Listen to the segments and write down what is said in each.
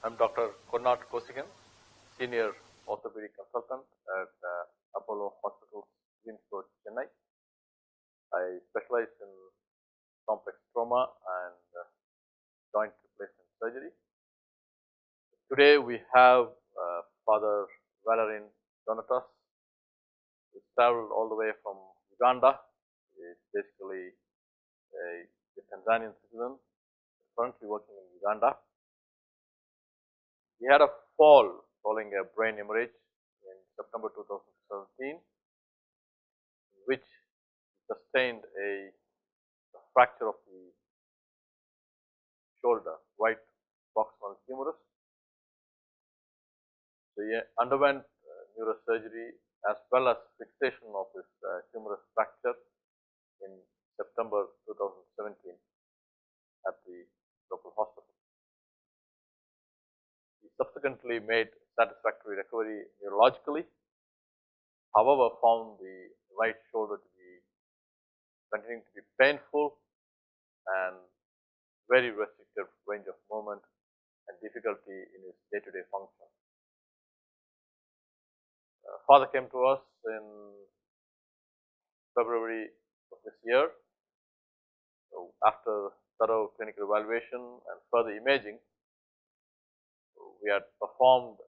I'm Dr. Kosygan, Senior Orthopedic Consultant at Apollo Hospital, Queensborough, Chennai. I specialize in complex trauma and joint replacement surgery. Today we have Father Valerian Donatas, who traveled all the way from Uganda. He is basically a Tanzanian citizen, currently working in Uganda. He had a fall following a brain hemorrhage in September 2017, in which he sustained a fracture of the shoulder, right proximal humerus. So he underwent neurosurgery as well as fixation of his humerus fracture in September 2017 at the local hospital. He subsequently made satisfactory recovery neurologically, however found the right shoulder to be continuing to be painful and very restricted range of movement and difficulty in his day-to-day function. Father came to us in February of this year. So after thorough clinical evaluation and further imaging, we had performed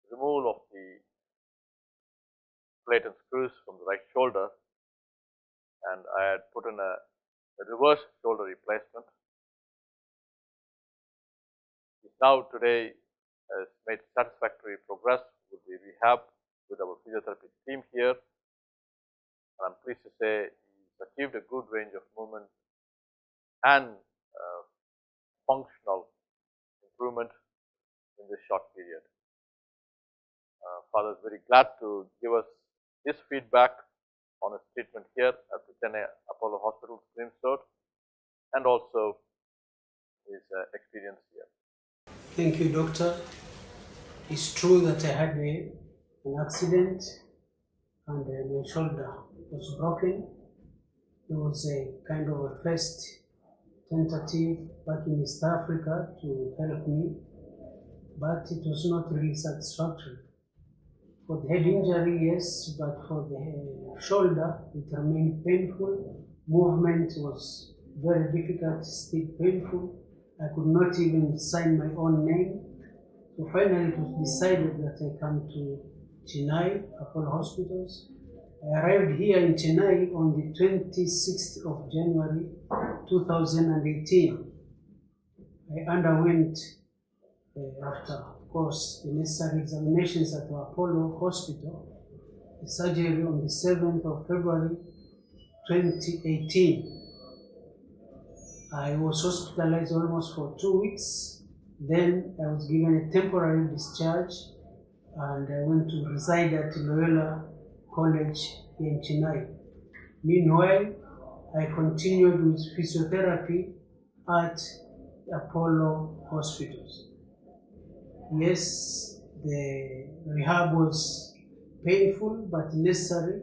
removal of the plate and screws from the right shoulder, and I had put in a reverse shoulder replacement. He now today has made satisfactory progress with the rehab with our physiotherapy team here. And I'm pleased to say he's achieved a good range of movement and functional improvement in this short period. Father is very glad to give us his feedback on his treatment here at the Chennai Apollo Hospital, Queensborough, and also his experience here. Thank you, Doctor. It's true that I had an accident and my shoulder was broken. It was a kind of a first tentative back in East Africa to help me, but it was not really satisfactory. For the head injury, yes, but for the shoulder, it remained painful. Movement was very difficult, still painful. I could not even sign my own name. So finally it was decided that I come to Chennai, Apollo Hospitals. I arrived here in Chennai on the 26th of January 2018. I underwent, after, of course, the necessary examinations at the Apollo Hospital, the surgery on the 7th of February 2018. I was hospitalized almost for 2 weeks. Then I was given a temporary discharge and I went to reside at Loyola College in Chennai. Meanwhile, I continued with physiotherapy at Apollo Hospitals. Yes, the rehab was painful but necessary.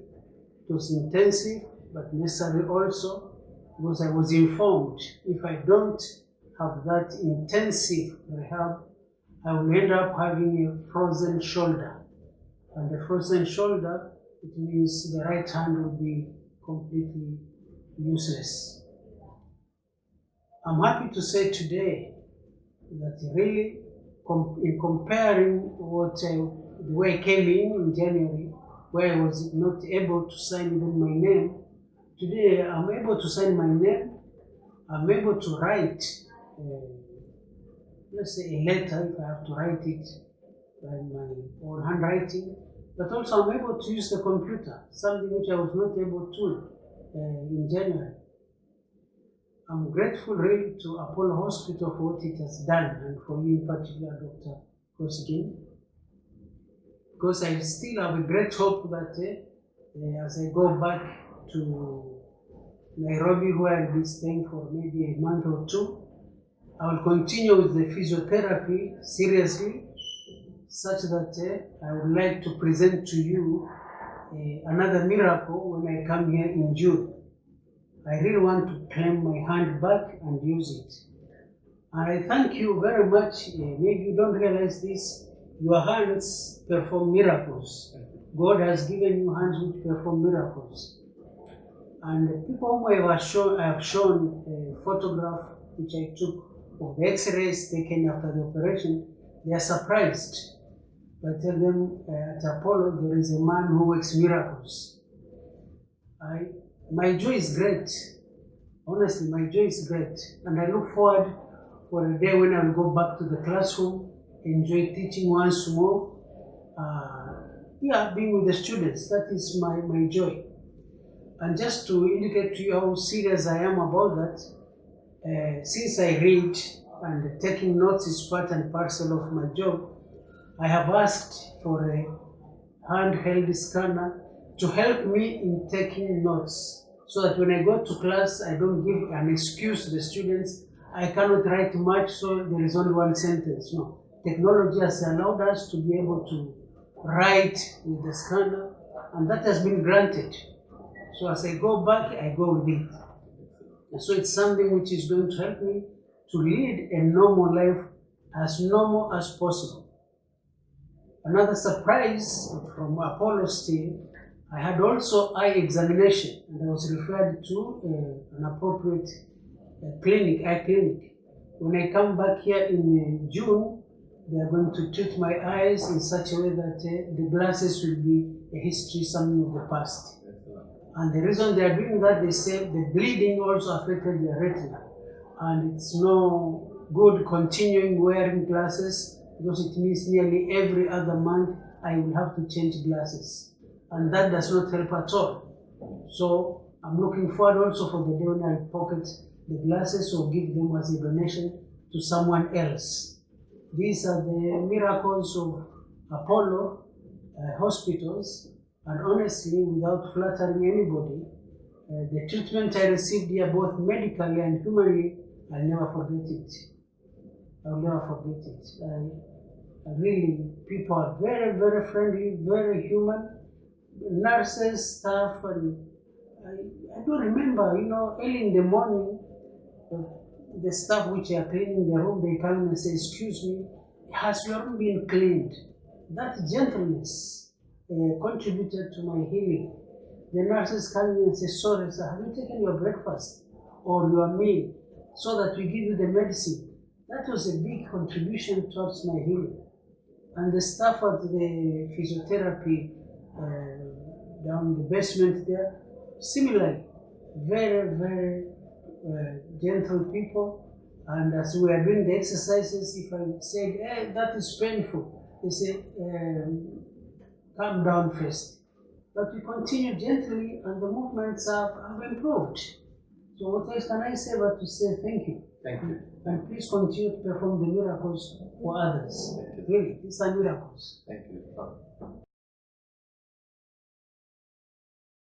It was intensive but necessary also, because I was informed if I don't have that intensive rehab, I will end up having a frozen shoulder. And a frozen shoulder, it means the right hand will be completely useless. I'm happy to say today that really, in comparing the way I came in January, where I was not able to sign even my name, today I'm able to sign my name. I'm able to write, let's say, a letter if I have to write it by my own handwriting, but also I'm able to use the computer, something which I was not able to in January. I'm grateful really to Apollo Hospital for what it has done, and for you in particular, Dr. Kosygan, because I still have a great hope that as I go back to Nairobi, where I'll be staying for maybe a month or two, I will continue with the physiotherapy seriously, such that I would like to present to you another miracle when I come here in June. I really want to claim my hand back and use it. And I thank you very much. Maybe you don't realize this. Your hands perform miracles. God has given you hands which perform miracles. And the people whom I have shown a photograph which I took of the X-rays taken after the operation. They are surprised. I tell them at Apollo there is a man who works miracles. My joy is great. Honestly, my joy is great. And I look forward for a day when I will go back to the classroom, enjoy teaching once more. Being with the students, that is my joy. And just to indicate to you how serious I am about that, since I read and taking notes is part and parcel of my job, I have asked for a handheld scanner to help me in taking notes, so that when I go to class, I don't give an excuse to the students. I cannot write much, so there is only one sentence. No. Technology has allowed us to be able to write with the scanner, and that has been granted. So as I go back, I go with it. And so it's something which is going to help me to lead a normal life, as normal as possible. Another surprise from Apollo's team, I had also eye examination, and I was referred to an appropriate eye clinic. When I come back here in June, they are going to treat my eyes in such a way that the glasses will be a history, something of the past. And the reason they are doing that, they say the bleeding also affected the retina. And it's no good continuing wearing glasses, because it means nearly every other month I will have to change glasses. And that does not help at all. So I'm looking forward also for the day when I pocket the glasses or give them as a donation to someone else. These are the miracles of Apollo hospitals. And honestly, without flattering anybody, the treatment I received here, both medically and humanly, I'll never forget it. I'll never forget it. Really, people are very, very friendly, very human. Nurses, staff, and I don't remember, early in the morning, the staff which are cleaning the room, they come and say, "Excuse me, has your room been cleaned?" That gentleness contributed to my healing. The nurses come in and say, "Sorry, sir, have you taken your breakfast or your meal so that we give you the medicine?" That was a big contribution towards my healing. And the staff at the physiotherapy down the basement there, similarly, very, very gentle people. And as we are doing the exercises, if I said, "Hey, that is painful," they say, "Calm down first." But we continue gently, and the movements have improved. So what else can I say but to say thank you? Thank you. And please continue to perform the miracles for others. Really, these are miracles. Thank you.